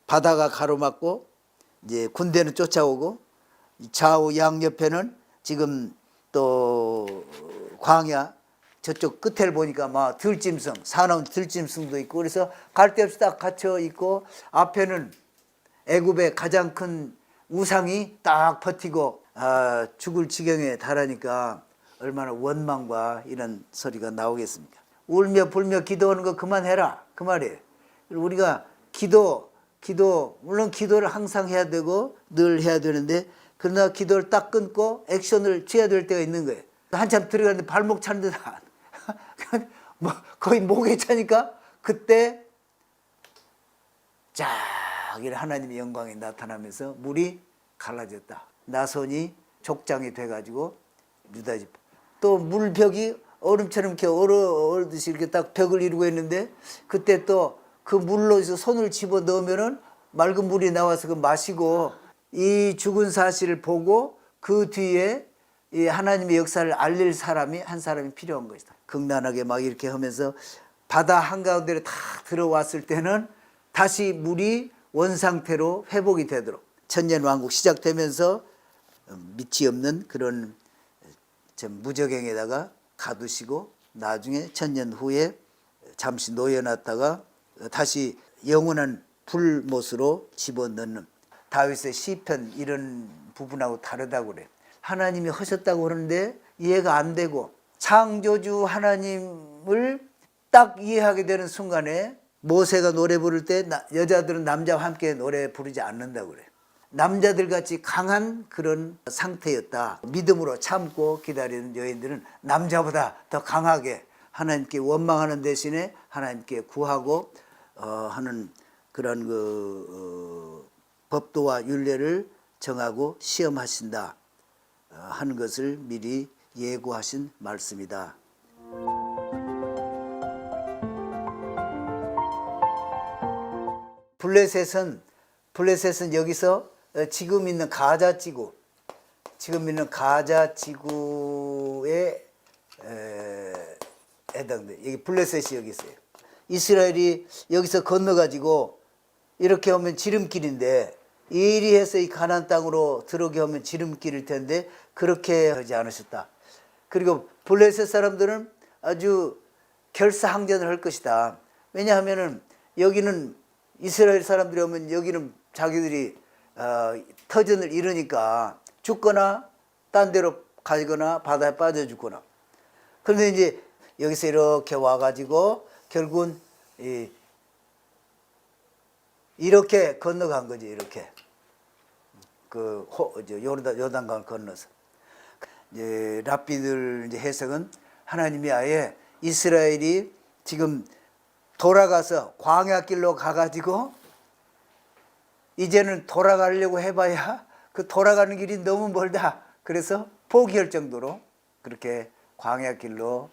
바다가 가로막고 이제 군대는 쫓아오고 좌우 양옆에는 지금 또 광야 저쪽 끝을 보니까 막 들짐승, 사나운 들짐승도 있고 그래서 갈 데 없이 딱 갇혀 있고 앞에는 애굽의 가장 큰 우상이 딱 버티고 죽을 지경에 달하니까 얼마나 원망과 이런 소리가 나오겠습니까? 울며 불며 기도하는 거 그만해라 그 말이에요. 우리가 기도 물론 기도를 항상 해야 되고 늘 해야 되는데 그러나 기도를 딱 끊고 액션을 취해야 될 때가 있는 거예요. 한참 들어가는데 발목 차는데 뭐 거의 목에 차니까 그때 쫙 하나님의 영광이 나타나면서 물이 갈라졌다. 나손이 족장이 돼가지고 유다 지파 또 물벽이 얼음처럼 이렇게 얼듯이 이렇게 딱 벽을 이루고 있는데 그때 또 그 물로 손을 집어 넣으면은 맑은 물이 나와서 그 마시고 이 죽은 사실을 보고 그 뒤에 이 하나님의 역사를 알릴 사람이 한 사람이 필요한 것이다. 극난하게 막 이렇게 하면서 바다 한가운데로 다 들어왔을 때는 다시 물이 원상태로 회복이 되도록 천년왕국 시작되면서 밑이 없는 그런 무저갱에다가 가두시고 나중에 천년 후에 잠시 놓여놨다가 다시 영원한 불못으로 집어넣는 다윗의 시편 이런 부분하고 다르다고 그래요. 하나님이 하셨다고 그러는데 이해가 안 되고 창조주 하나님을 딱 이해하게 되는 순간에 모세가 노래 부를 때 여자들은 남자와 함께 노래 부르지 않는다고 그래요. 남자들 같이 강한 그런 상태였다. 믿음으로 참고 기다리는 여인들은 남자보다 더 강하게 하나님께 원망하는 대신에 하나님께 구하고 하는 그런 법도와 율례를 정하고 시험하신다 하는 것을 미리 예고하신 말씀이다. 블레셋은 여기서 지금 있는 가자 지구에 해당돼. 여기 블레셋이 여기 있어요. 이스라엘이 여기서 건너가지고 이렇게 오면 지름길인데 이리 해서 이 가나안 땅으로 들어오게 하면 지름길일 텐데 그렇게 하지 않으셨다. 그리고 블레셋 사람들은 아주 결사항전을 할 것이다. 왜냐하면은 여기는 이스라엘 사람들이 오면 여기는 자기들이 터전을 잃으니까 죽거나 딴 데로 가거나 바다에 빠져 죽거나. 그런데 이제 여기서 이렇게 와가지고 결국은 이렇게 건너간 거지. 이렇게 요단강을 건너서 이제 랍비들 이제 해석은 하나님이 아예 이스라엘이 지금 돌아가서 광야길로 가가지고 이제는 돌아가려고 해봐야 그 돌아가는 길이 너무 멀다. 그래서 포기할 정도로 그렇게 광야길로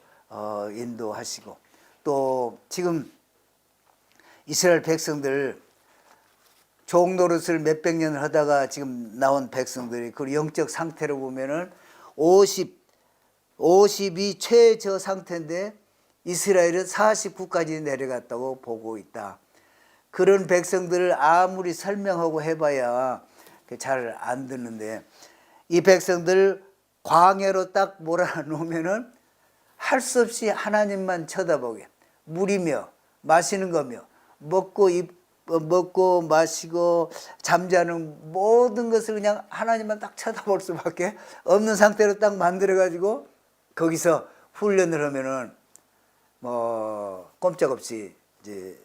인도하시고 또 지금 이스라엘 백성들 종노릇을 몇백 년을 하다가 지금 나온 백성들이 그 영적 상태로 보면은 50이 최저 상태인데 이스라엘은 49까지 내려갔다고 보고 있다. 그런 백성들을 아무리 설명하고 해봐야 잘 안 듣는데 이 백성들 광야로 딱 몰아놓으면은 할 수 없이 하나님만 쳐다보게 물이며 마시는 거며 먹고 마시고 잠자는 모든 것을 그냥 하나님만 딱 쳐다볼 수밖에 없는 상태로 딱 만들어가지고 거기서 훈련을 하면은 뭐 꼼짝없이 이제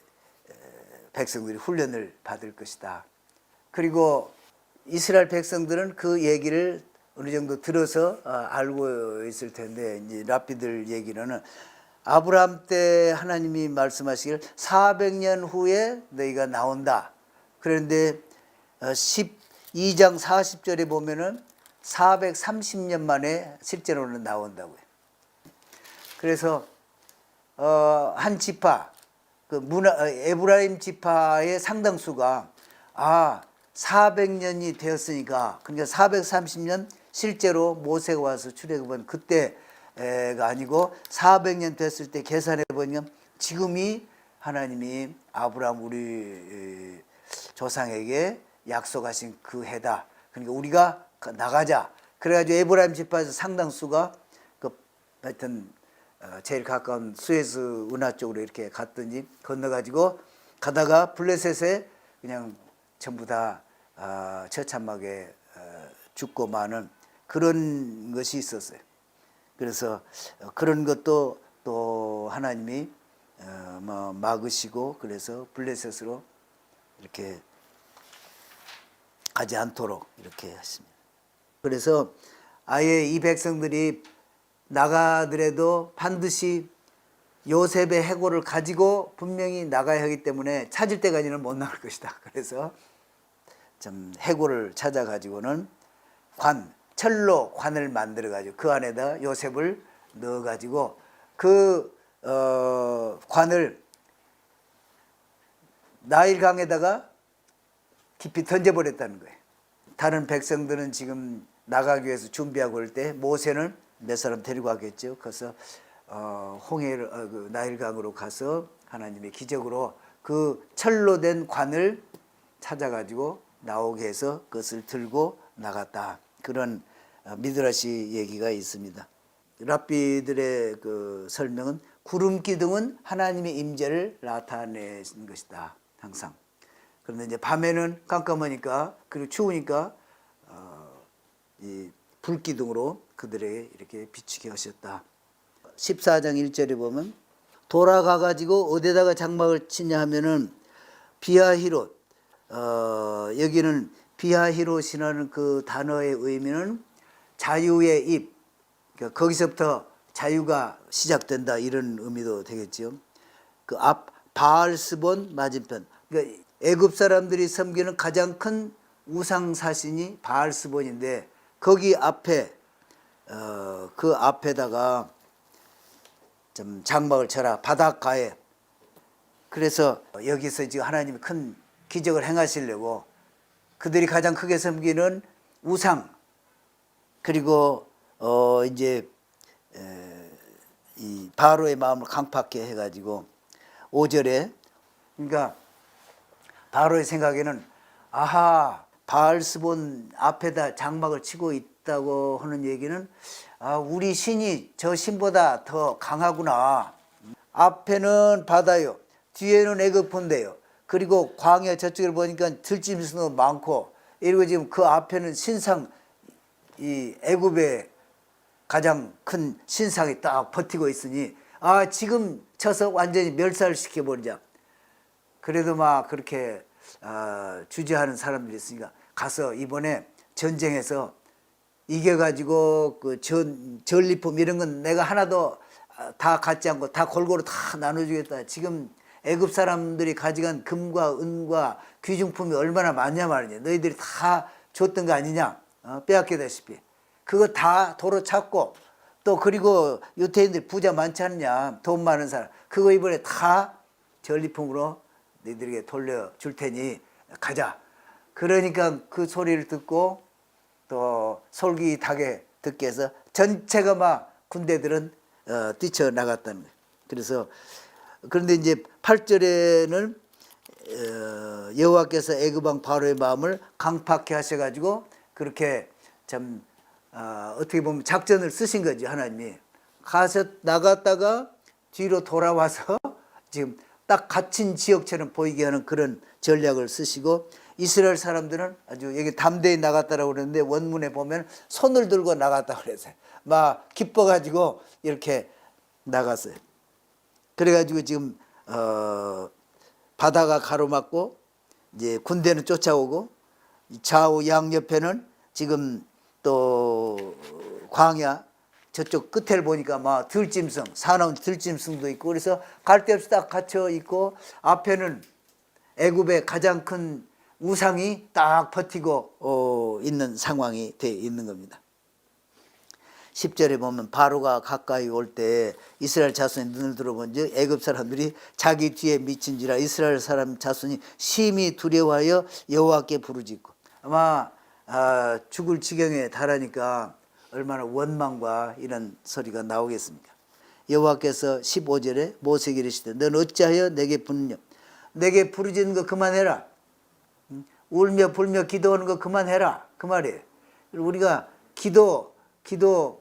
백성들이 훈련을 받을 것이다. 그리고 이스라엘 백성들은 그 얘기를 어느 정도 들어서 알고 있을 텐데 이제 랍비들 얘기로는 아브라함 때 하나님이 말씀하시길 400년 후에 너희가 나온다. 그런데 12장 40절에 보면은 430년 만에 실제로는 나온다고요. 그래서 한 지파 에브라임 지파의 상당수가 400년이 되었으니까 그러니까 430년 실제로 모세가 와서 출애굽한 그때가 아니고 400년 됐을 때 계산해 보면 지금이 하나님이 아브라함 우리 조상에게 약속하신 그 해다. 그러니까 우리가 나가자. 그래가지고 에브라임 지파에서 상당수가 그 하여튼 제일 가까운 수에즈 운하 쪽으로 이렇게 갔더니 건너가지고 가다가 블레셋에 그냥 전부 다 처참하게 죽고 마는 그런 것이 있었어요. 그래서 그런 것도 또 하나님이 뭐 막으시고 그래서 블레셋으로 이렇게 가지 않도록 이렇게 했습니다. 그래서 아예 이 백성들이 나가더라도 반드시 요셉의 해골을 가지고 분명히 나가야 하기 때문에 찾을 때까지는 못 나갈 것이다. 그래서 좀 해골을 찾아가지고는 철로 관을 만들어가지고 그 안에다 요셉을 넣어가지고 그 관을 나일강에다가 깊이 던져버렸다는 거예요. 다른 백성들은 지금 나가기 위해서 준비하고 올 때 모세는 몇 사람 데리고 가겠죠. 그래서 그 나일강으로 가서 하나님의 기적으로 그 철로 된 관을 찾아가지고 나오게 해서 그것을 들고 나갔다. 그런 미드라시 얘기가 있습니다. 랍비들의 그 설명은 구름 기둥은 하나님의 임재를 나타내는 것이다. 항상. 그런데 이제 밤에는 깜깜하니까 그리고 추우니까 이 불기둥으로 그들에게 이렇게 비추게 하셨다. 14장 1절에 보면 돌아가 가지고 어디다가 장막을 치냐 하면은 비하히롯 여기는 비하히롯이라는 그 단어의 의미는 자유의 입, 그러니까 거기서부터 자유가 시작된다 이런 의미도 되겠죠. 그 앞 바알스본 맞은편, 그러니까 애굽 사람들이 섬기는 가장 큰 우상 사신이 바알스본인데 거기 앞에 그 앞에다가 좀 장막을 쳐라 바닷가에. 그래서 여기서 지금 하나님이 큰 기적을 행하시려고 그들이 가장 크게 섬기는 우상 그리고 이제 이 바로의 마음을 강팍게 해가지고 5절에 그러니까 바로의 생각에는 아하 바알스본 앞에다 장막을 치고 있다고 하는 얘기는 우리 신이 저 신보다 더 강하구나. 앞에는 바다요, 뒤에는 애굽본데요. 그리고 광야 저쪽을 보니까 들짐승도 많고 이러고 지금 그 앞에는 신상 이 애굽의 가장 큰 신상이 딱 버티고 있으니 지금 쳐서 완전히 멸살시켜 버리자. 그래도 막 그렇게 주저하는 사람들이 있으니까 가서 이번에 전쟁에서 이겨가지고 그 전리품 이런 건 내가 하나도 다 갖지 않고 다 골고루 다 나눠주겠다. 지금 애굽 사람들이 가져간 금과 은과 귀중품이 얼마나 많냐 말이냐. 너희들이 다 줬던 거 아니냐. 빼앗기다시피. 그거 다 도로 찾고 또 그리고 유태인들 부자 많지 않냐. 돈 많은 사람. 그거 이번에 다 전리품으로 너희들에게 돌려줄 테니 가자. 그러니까 그 소리를 듣고 또 솔깃하게 듣게 해서 전체가 막 군대들은 뛰쳐나갔다는 거예요. 그래서 그런데 이제 8절에는 여호와께서 애굽 왕 바로의 마음을 강팍해 하셔가지고 그렇게 참 어떻게 보면 작전을 쓰신 거지. 하나님이 가서 나갔다가 뒤로 돌아와서 지금 딱 갇힌 지역처럼 보이게 하는 그런 전략을 쓰시고 이스라엘 사람들은 아주 여기 담대히 나갔다라고 그러는데 원문에 보면 손을 들고 나갔다고 그랬어요. 막 기뻐가지고 이렇게 나갔어요. 그래가지고 지금 바다가 가로막고 이제 군대는 쫓아오고 좌우 양옆에는 지금 또 광야 저쪽 끝을 보니까 막 들짐승, 사나운 들짐승도 있고 그래서 갈 데 없이 딱 갇혀 있고 앞에는 애굽의 가장 큰 우상이 딱 버티고 있는 상황이 되어 있는 겁니다. 10절에 보면 바로가 가까이 올 때 이스라엘 자손이 눈을 들어본즉 애굽 사람들이 자기 뒤에 미친지라 이스라엘 사람 자손이 심히 두려워하여 여호와께 부르짖고 아마 죽을 지경에 달하니까 얼마나 원망과 이런 소리가 나오겠습니까? 여호와께서 15절에 모세에게 이르시되 넌 어찌하여 내게 부르냐 내게 부르짖는 거 그만해라. 울며 불며 기도하는 거 그만해라 그 말이에요. 우리가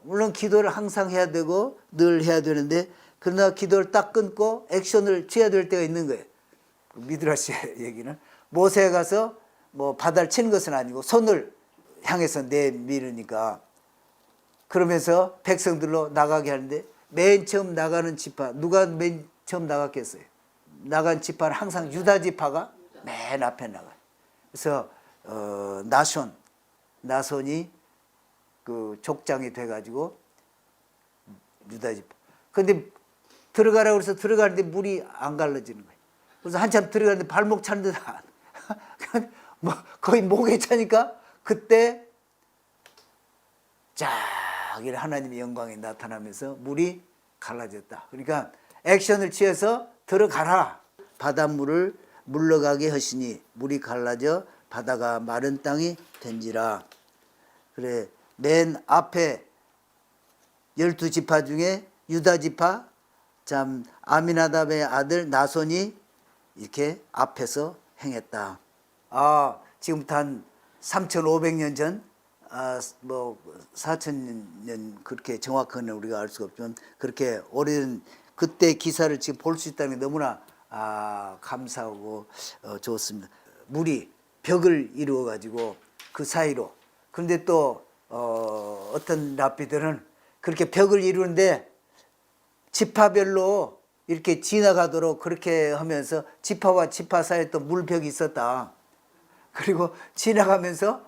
물론 기도를 항상 해야 되고 늘 해야 되는데, 그러나 기도를 딱 끊고 액션을 취해야 될 때가 있는 거예요. 미드라시의 얘기는 모세에 가서 뭐 바다를 치는 것은 아니고 손을 향해서 내밀으니까, 그러면서 백성들로 나가게 하는데, 맨 처음 나가는 지파, 누가 맨 처음 나갔겠어요? 나간 지파는 항상 유다 지파가 맨 앞에 나가요. 그래서 나손이 그 족장이 돼가지고 유다 지파. 근데 들어가라고 해서 들어가는데 물이 안 갈라지는 거예요. 그래서 한참 들어가는데 발목 차는데 뭐 거의 목에 차니까, 그때 쫙 하나님의 영광이 나타나면서 물이 갈라졌다. 그러니까 액션을 취해서 들어가라. 바닷물을 물러가게 하시니 물이 갈라져 바다가 마른 땅이 된지라. 그래, 맨 앞에 12지파 중에 유다 지파, 참 아미나답의 아들 나손이 이렇게 앞에서 행했다. 지금부터 한 3,500년 전, 뭐 4,000년 그렇게 정확한 우리가 알 수가 없지만, 그렇게 오래된 그때 기사를 지금 볼 수 있다는 게 너무나 감사하고 좋습니다. 물이 벽을 이루어 가지고 그 사이로, 그런데 또 어떤 랍비들은 그렇게 벽을 이루는데 지파별로 이렇게 지나가도록 그렇게 하면서 지파와 지파 사이에 또 물벽이 있었다. 그리고 지나가면서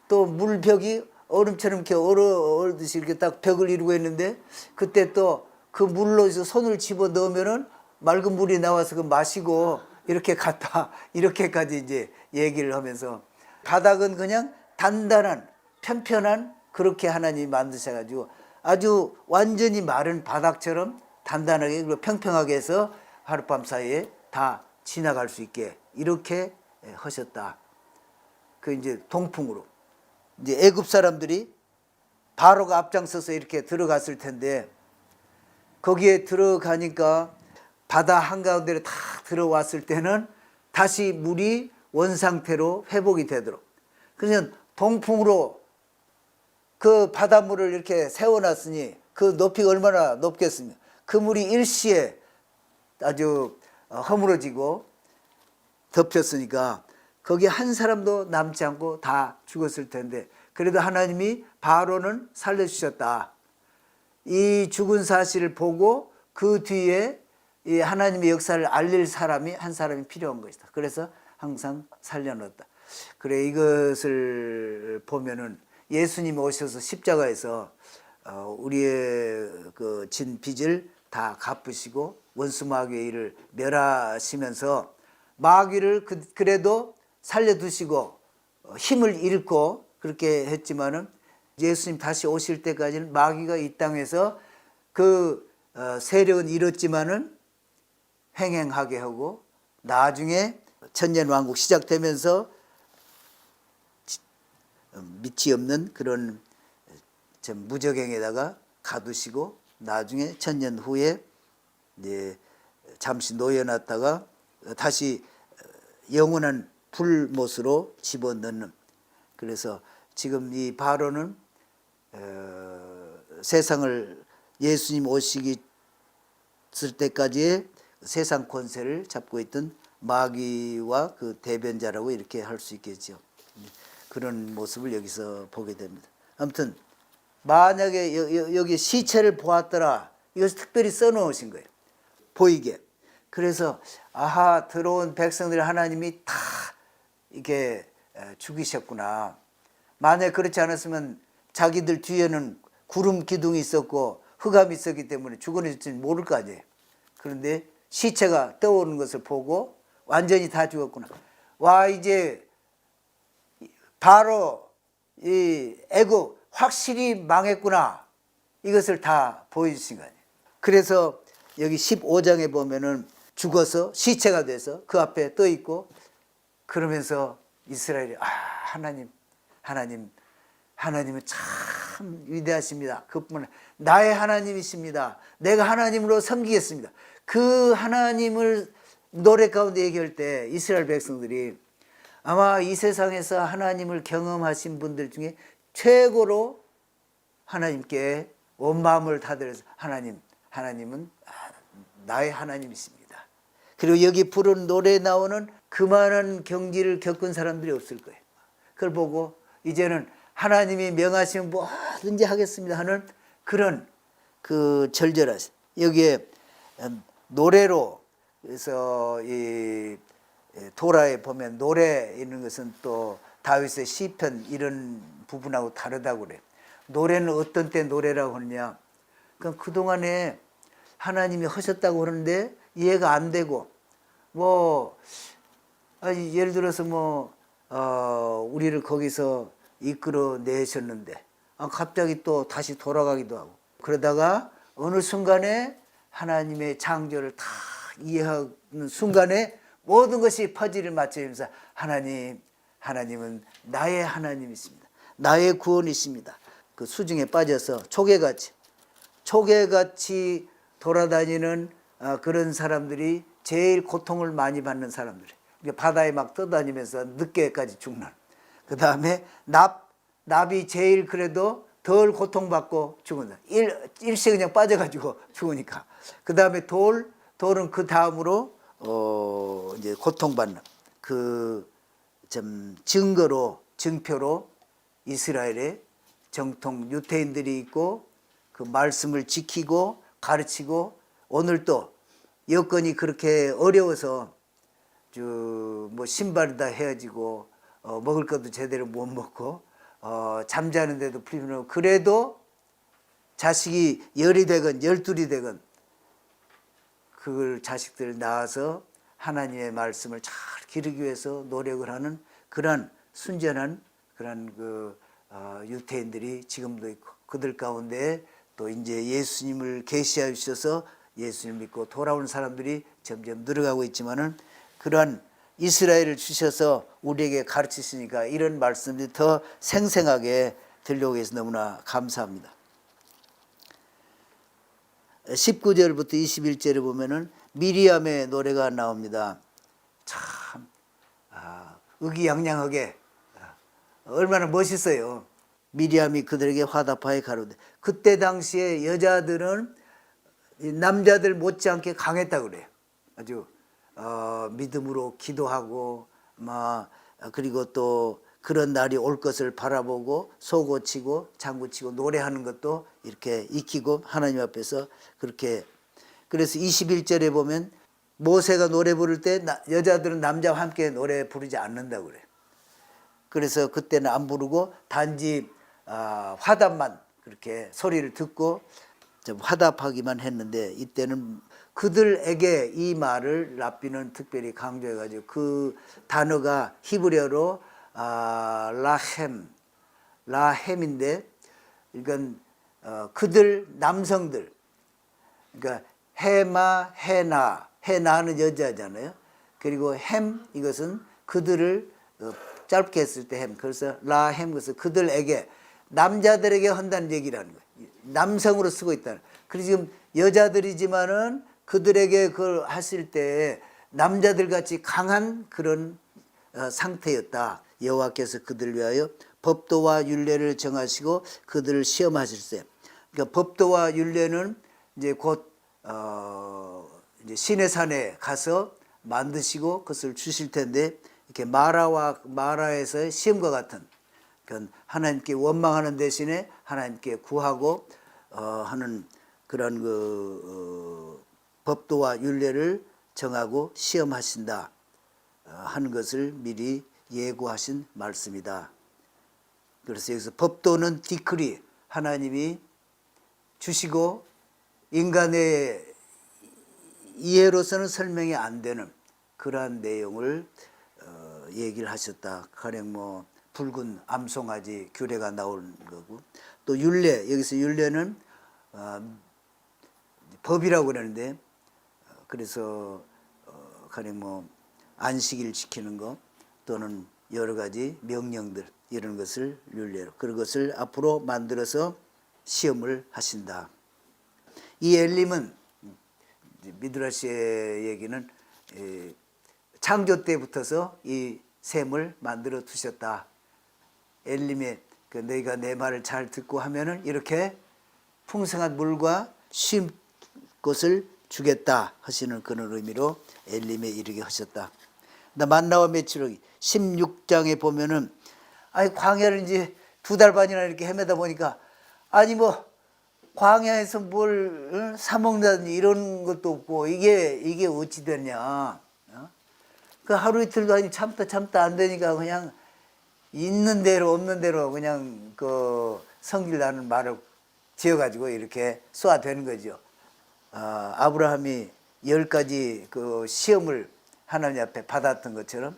또 물벽이 얼음처럼 이렇게 얼듯이 이렇게 딱 벽을 이루고 있는데, 그때 또 그 물로 손을 집어 넣으면은 맑은 물이 나와서 그 마시고 이렇게 갔다. 이렇게까지 이제 얘기를 하면서, 바닥은 그냥 단단한 편편한, 그렇게 하나님이 만드셔가지고 아주 완전히 마른 바닥처럼 단단하게 그리고 평평하게 해서 하룻밤 사이에 다 지나갈 수 있게 이렇게 하셨다. 그 이제 동풍으로 이제 애굽 사람들이 바로가 앞장서서 이렇게 들어갔을 텐데, 거기에 들어가니까 바다 한가운데로 다 들어왔을 때는 다시 물이 원상태로 회복이 되도록, 그냥 동풍으로 그 바닷물을 이렇게 세워놨으니 그 높이가 얼마나 높겠습니까? 그 물이 일시에 아주 허물어지고 덮였으니까 거기 한 사람도 남지 않고 다 죽었을 텐데, 그래도 하나님이 바로는 살려주셨다. 이 죽은 사실을 보고 그 뒤에 이 하나님의 역사를 알릴 사람이 한 사람이 필요한 것이다. 그래서 항상 살려놓았다. 그래, 이것을 보면은 예수님 오셔서 십자가에서 우리의 그 진 빚을 다 갚으시고 원수 마귀의 일을 멸하시면서, 마귀를 그래도 살려두시고 힘을 잃고 그렇게 했지만은, 예수님 다시 오실 때까지는 마귀가 이 땅에서 그 세력은 잃었지만은 횡행하게 하고, 나중에 천년왕국 시작되면서 밑이 없는 그런 무적행에다가 가두시고, 나중에 천년 후에 이제 잠시 놓여놨다가 다시 영원한 불못으로 집어넣는. 그래서 지금 이 바로는 세상을 예수님 오시기 쓸 때까지의 세상 권세를 잡고 있던 마귀와 그 대변자라고 이렇게 할 수 있겠죠. 그런 모습을 여기서 보게 됩니다. 아무튼 만약에 여기 시체를 보았더라, 이것을 특별히 써놓으신 거예요. 보이게. 그래서 들어온 백성들 하나님이 다 이렇게 죽이셨구나. 만약 그렇지 않았으면 자기들 뒤에는 구름 기둥이 있었고 흑암이 있었기 때문에 죽어질지 모를 거 아니에요. 그런데 시체가 떠오르는 것을 보고 완전히 다 죽었구나. 이제 바로 이 애굽 확실히 망했구나. 이것을 다 보여주신 거 아니에요. 그래서 여기 15장에 보면은 죽어서 시체가 돼서 그 앞에 떠 있고, 그러면서 이스라엘이 하나님은 참 위대하십니다. 그뿐만 나의 하나님이십니다. 내가 하나님으로 섬기겠습니다. 그 하나님을 노래 가운데 얘기할 때 이스라엘 백성들이 아마 이 세상에서 하나님을 경험하신 분들 중에 최고로 하나님께 온 마음을 다들여서 하나님은 나의 하나님이십니다. 그리고 여기 부른 노래에 나오는 그만한 경지를 겪은 사람들이 없을 거예요. 그걸 보고 이제는 하나님이 명하시면 뭐든지 하겠습니다 하는 그런 그 절절하신 여기에 노래로 그래서 이 도라에 보면 노래 있는 것은 또 다윗의 시편 이런 부분하고 다르다고 그래요. 노래는 어떤 때 노래라고 하느냐? 그럼 그동안에 하나님이 하셨다고 그러는데 이해가 안 되고 예를 들어서 우리를 거기서 이끌어 내셨는데 갑자기 또 다시 돌아가기도 하고 그러다가 어느 순간에 하나님의 창조를 다 이해하는 순간에 모든 것이 퍼즐을 맞추면서 하나님은 나의 하나님이십니다. 나의 구원이십니다. 그 수중에 빠져서 초계같이 돌아다니는 그런 사람들이 제일 고통을 많이 받는 사람들이 바다에 막 떠다니면서 늦게까지 죽는. 그 다음에 납이 제일 그래도 덜 고통받고 죽는다. 일시에 그냥 빠져가지고 죽으니까. 그 다음에 돌은 그 다음으로 이제 고통받는 그 좀 증표로 이스라엘의 정통 유대인들이 있고 그 말씀을 지키고 가르치고 오늘도 여건이 그렇게 어려워서 신발이 다 헤어지고 먹을 것도 제대로 못 먹고 잠자는데도 불편하고 그래도 자식이 10이 되건 12이 되건 그 자식들을 낳아서 하나님의 말씀을 잘 기르기 위해서 노력을 하는 그런 순전한 그런 유대인들이 지금도 있고 그들 가운데 또 이제 예수님을 계시해 주셔서 예수님 믿고 돌아오는 사람들이 점점 늘어가고 있지만은 그러한 이스라엘을 주셔서 우리에게 가르치시니까 이런 말씀들이 더 생생하게 들려오게 해서 너무나 감사합니다. 19절부터 21절에 보면은 미리암의 노래가 나옵니다. 참 의기양양하게 얼마나 멋있어요. 미리암이 그들에게 화답하여 가로되 그때 당시에 여자들은 남자들 못지않게 강했다고 그래요. 아주 믿음으로 기도하고 그리고 또 그런 날이 올 것을 바라보고 소고치고 장구치고 노래하는 것도 이렇게 익히고 하나님 앞에서 그렇게. 그래서 21절에 보면 모세가 노래 부를 때 여자들은 남자와 함께 노래 부르지 않는다고 그래요. 그래서 그때는 안 부르고 단지 화답만 그렇게 소리를 듣고 좀 화답하기만 했는데 이때는 그들에게 이 말을 랍비는 특별히 강조해가지고 그 단어가 히브리어로 라햄인데 이건 그들 남성들 그러니까 해나는 여자잖아요. 그리고 햄 이것은 그들을 짧게 했을 때 햄. 그래서 라햄 그래서 그들에게 남자들에게 한다는 얘기라는 거예요. 남성으로 쓰고 있다는. 그래서 지금 여자들이지만은 그들에게 그걸 하실 때 남자들 같이 강한 그런 상태였다. 여호와께서 그들을 위하여 법도와 율례를 정하시고 그들을 시험하실세. 그러니까 법도와 율례는 이제 곧 이제 시내산에 가서 만드시고 그것을 주실 텐데 이렇게 마라에서의 시험과 같은 그런 하나님께 원망하는 대신에 하나님께 구하고 하는 그런 법도와 율례를 정하고 시험하신다 하는 것을 미리 예고하신 말씀이다. 그래서 여기서 법도는 디크리 하나님이 주시고 인간의 이해로서는 설명이 안 되는 그러한 내용을 얘기를 하셨다. 가령 붉은 암송아지 규례가 나오는 거고 또 율례 여기서 율례는 법이라고 그러는데 그래서 가령 안식일 지키는 거 또는 여러 가지 명령들 이런 것을 율례로 그런 것을 앞으로 만들어서 시험을 하신다. 이 엘림은 미드라시의 얘기는 창조 때부터서 이 샘을 만들어 두셨다. 엘림에 그 너희가 내 말을 잘 듣고 하면은 이렇게 풍성한 물과 쉼 것을 주겠다 하시는 그런 의미로 엘림에 이르게 하셨다. 만나와 메추르기 16장에 보면은 아니 광야를 이제 2달 반이나 이렇게 헤매다 보니까 아니 뭐 광야에서 뭘 사 먹는다든지 이런 것도 없고 이게 어찌 됐냐. 그 하루 이틀도 아니 참다 안 되니까 그냥 있는 대로 없는 대로 그냥 그 성질나는 말을 지어가지고 이렇게 쏘아대는 거죠. 아브라함이 10가지 그 시험을 하나님 앞에 받았던 것처럼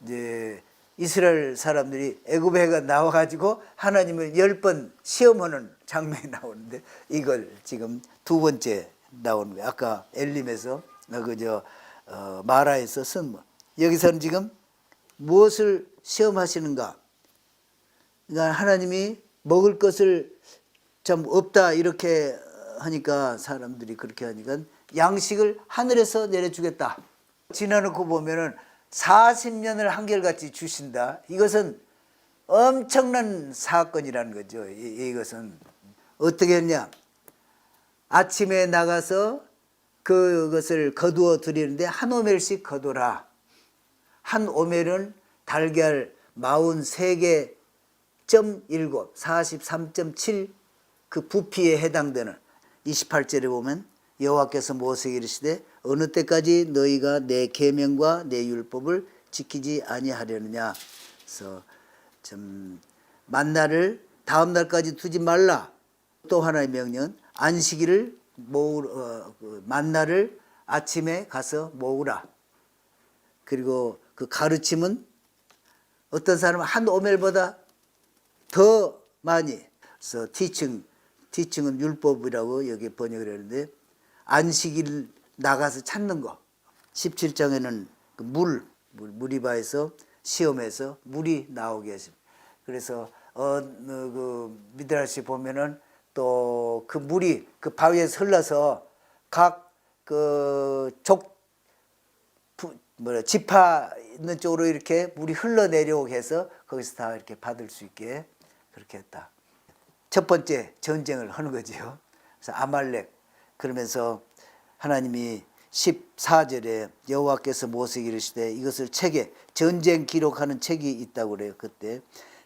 이제 이스라엘 사람들이 애굽에가 나와가지고 하나님을 10번 시험하는 장면이 나오는데 이걸 지금 2번째 나오는 거예요. 아까 엘림에서 그저 마라에서 쓴 여기서는 지금 무엇을 시험하시는가? 그러니까 하나님이 먹을 것을 좀 없다 이렇게 하니까 사람들이 그렇게 하니까 양식을 하늘에서 내려주겠다. 지나놓고 보면은 40년을 한결같이 주신다. 이것은 엄청난 사건이라는 거죠. 이것은 어떻게 했냐? 아침에 나가서 그것을 거두어 드리는데 한 오멜씩 거두라. 한 오멜은 달걀 43개 7, 43.7 그 부피에 해당되는 28절에 보면 여호와께서 모세에게 이르시되 어느 때까지 너희가 내 계명과 내 율법을 지키지 아니하려느냐. 그래서 좀 만나를 다음 날까지 두지 말라. 또 하나의 명령은 안식일을 만나를 아침에 가서 모으라. 그리고 그 가르침은 어떤 사람은 한 오멜보다 더 많이. 그래서 티칭은 율법이라고 여기 번역을 했는데 안식일 나가서 찾는 거. 17장에는 그 무리바에서 시험에서 물이 나오게 했습니다. 그래서 그 미드라시 보면은 또 그 물이 그 바위에서 흘러서 각 그 지파 있는 쪽으로 이렇게 물이 흘러내려오게 해서 거기서 다 이렇게 받을 수 있게 그렇게 했다. 첫 번째 전쟁을 하는 거지요. 그래서 아말렉. 그러면서 하나님이 14절에 여호와께서 모세에게 이르시되 이것을 책에 전쟁 기록하는 책이 있다고 그래요. 그때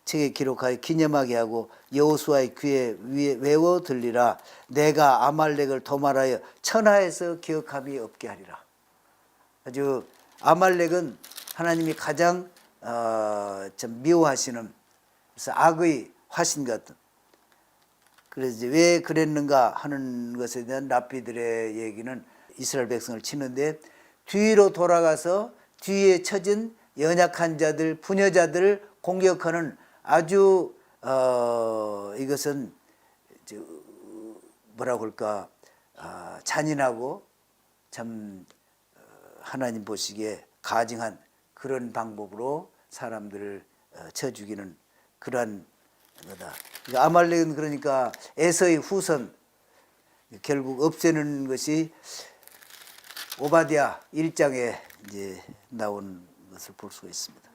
책에 기록하여 기념하게 하고 여호수아의 귀에 외워 들리라. 내가 아말렉을 도말하여 천하에서 기억함이 없게 하리라. 아주 아말렉은 하나님이 가장 좀 미워하시는 그래서 악의 화신 같은. 그래서 왜 그랬는가 하는 것에 대한 랍비들의 얘기는 이스라엘 백성을 치는데 뒤로 돌아가서 뒤에 처진 연약한 자들, 부녀자들을 공격하는 아주 이것은 뭐라고 할까 잔인하고 참 하나님 보시기에 가증한 그런 방법으로 사람들을 쳐 죽이는 그러한 거다. 그러니까 아말렉은 그러니까 에서의 후손 결국 없애는 것이 오바댜 1장에 이제 나온 것을 볼 수가 있습니다.